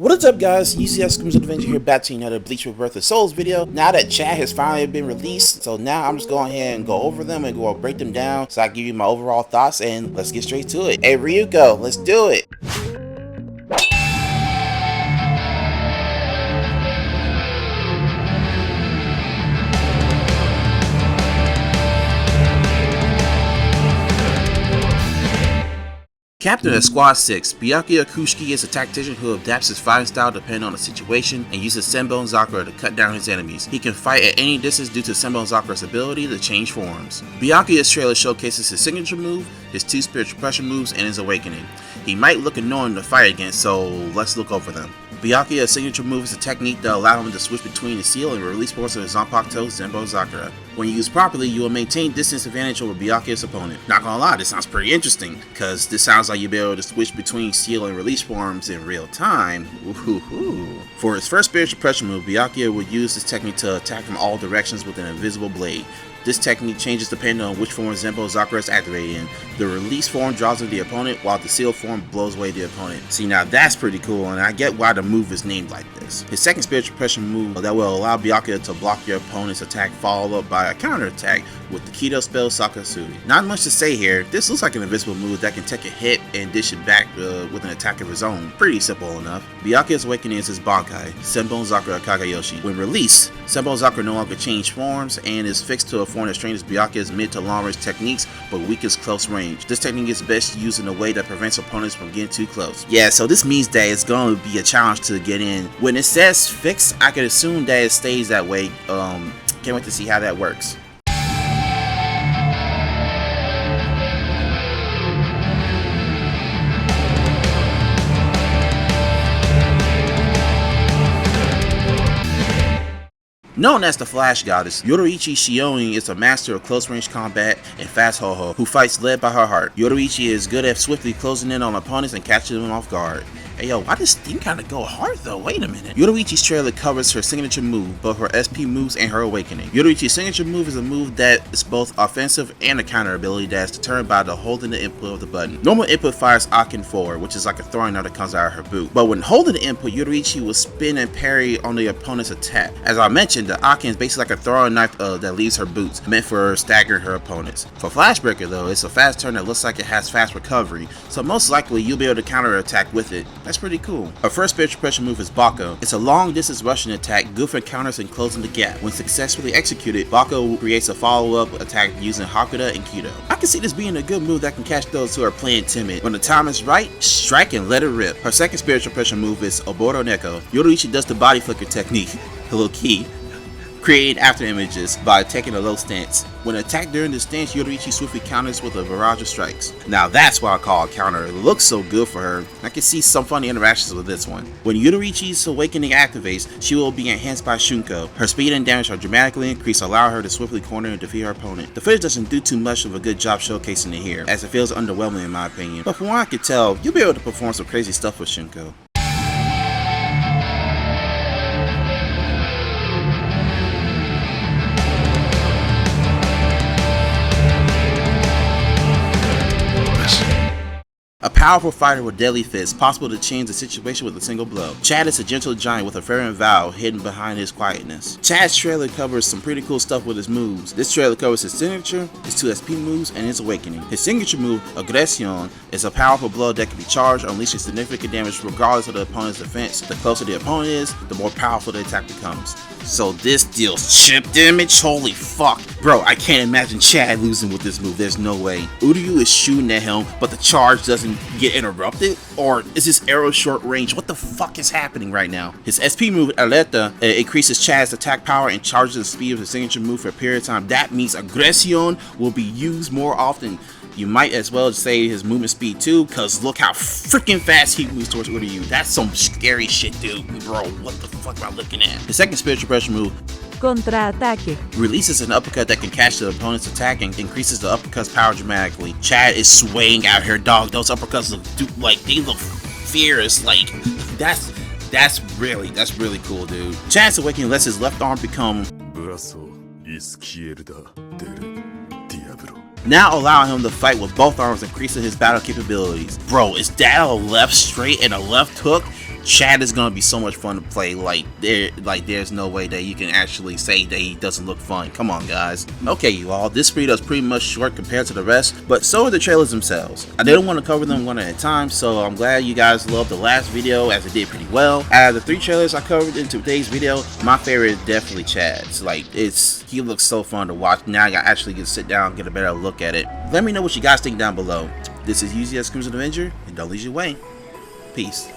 What is up, guys? UZXCrimsonAvenger here, back to another Bleach Rebirth of Souls video. Now that chat has finally been released, so now I'm just going ahead and go over them and go break them down so I can give you my overall thoughts, and let's get straight to it. Hey Ryuko, let's do it! Captain of Squad 6, Byakuya Kushiki is a tactician who adapts his fighting style depending on the situation and uses Senbon Zakura to cut down his enemies. He can fight at any distance due to Senbon Zakura's ability to change forms. Byakuya's trailer showcases his signature move, his two spiritual pressure moves, and his awakening. He might look annoying to fight against, so let's look over them. Byakuya's signature move is a technique that allows him to switch between the seal and release force of his Zanpakuto Senbon Zakura. When used properly, you will maintain distance advantage over Byakuya's opponent. Not gonna lie, this sounds pretty interesting, because this sounds like you'll be able to switch between seal and release forms in real time. Ooh. For his first spiritual pressure move, Byakuya will use this technique to attack from all directions with an invisible blade. This technique changes depending on which form Senbon Zakura is activated in. The release form draws in the opponent, while the seal form blows away the opponent. See, now that's pretty cool, and I get why the move is named like this. His second spiritual pressure move that will allow Byakuya to block your opponent's attack, followed up by a counter attack with the Kido spell Sakasuri. Not much to say here. This looks like an invisible move that can take a hit and dish it back with an attack of his own. Pretty simple enough. Byakuya's awakening is his Bankai, Senbon Zakura Kagayoshi. When released, Senbon Zakura no longer changes forms and is fixed to a form that strains Byakuya's mid to long range techniques but weakens close range. This technique is best used in a way that prevents opponents from getting too close. Yeah, so this means that it's going to be a challenge to get in. When it says fixed, I could assume that it stays that way. Can't wait to see how that works. Known as the Flash Goddess, Yoruichi Shioni is a master of close-range combat and fast ho-ho, who fights led by her heart. Yoruichi is good at swiftly closing in on opponents and catching them off guard. Hey yo, why does this thing kinda go hard though? Wait a minute. Yoruichi's trailer covers her signature move, both her SP moves and her awakening. Yoruichi's signature move is a move that is both offensive and a counter ability that is determined by the holding the input of the button. Normal input fires Akin forward, which is like a throwing knife that comes out of her boot. But when holding the input, Yoruichi will spin and parry on the opponent's attack. As I mentioned, the Akin is basically like a throwing knife that leaves her boots, meant for staggering her opponents. For Flashbreaker though, it's a fast turn that looks like it has fast recovery, so most likely you'll be able to counter attack with it. That's pretty cool. Her first spiritual pressure move is Bako. It's a long distance rushing attack, good for counters and closing the gap. When successfully executed, Bako creates a follow-up attack using Hakuda and Kido. I can see this being a good move that can catch those who are playing timid. When the time is right, strike and let it rip. Her second spiritual pressure move is Oboro Neko. Yoruichi does the body flicker technique, a little key, creating after images by taking a low stance. When attacked during the stance, Yoruichi swiftly counters with a barrage of strikes. Now that's what I call a counter. It looks so good for her. I can see some funny interactions with this one. When Yoruichi's awakening activates, she will be enhanced by Shunko. Her speed and damage are dramatically increased, allowing her to swiftly corner and defeat her opponent. The footage doesn't do too much of a good job showcasing it here, as it feels underwhelming in my opinion. But from what I could tell, you'll be able to perform some crazy stuff with Shunko. A powerful fighter with deadly fists, possible to change the situation with a single blow. Chad is a gentle giant with a fervent vow hidden behind his quietness. Chad's trailer covers some pretty cool stuff with his moves. This trailer covers his signature, his 2 SP moves, and his awakening. His signature move, Aggression, is a powerful blow that can be charged, unleashing significant damage regardless of the opponent's defense. The closer the opponent is, the more powerful the attack becomes. So this deals chip damage? Holy fuck. Bro, I can't imagine Chad losing with this move. There's no way. Uryu is shooting at him, but the charge doesn't get interrupted? Or is this arrow short range? What the fuck is happening right now? His SP move, Alerta, increases Chad's attack power and charges the speed of his signature move for a period of time. That means Aggression will be used more often. You might as well say his movement speed too, cause look how freaking fast he moves towards Uryu. That's some scary shit, dude. Bro, what the fuck am I looking at? The second spiritual pressure move, Contra-ataque, releases an uppercut that can catch the opponent's attack and increases the uppercut's power dramatically. Chad is swaying out here, dog. Those uppercuts they look fierce. Like that's really cool, dude. Chad's awakening lets his left arm become now allowing him to fight with both arms, increasing his battle capabilities. Bro, is that a left straight and a left hook? Chad is gonna be so much fun to play. There's no way that you can actually say that he doesn't look fun. Come on, guys. Okay, you all, this video is pretty much short compared to the rest, but so are the trailers themselves. I didn't want to cover them one at a time, so I'm glad you guys loved the last video, as it did pretty well. Out of the 3 trailers I covered in today's video, my favorite is definitely Chad's. He looks so fun to watch. Now I actually get to sit down and get a better look at it. Let me know what you guys think down below. This is UZXCrimsonAvenger, and don't lose your way. Peace.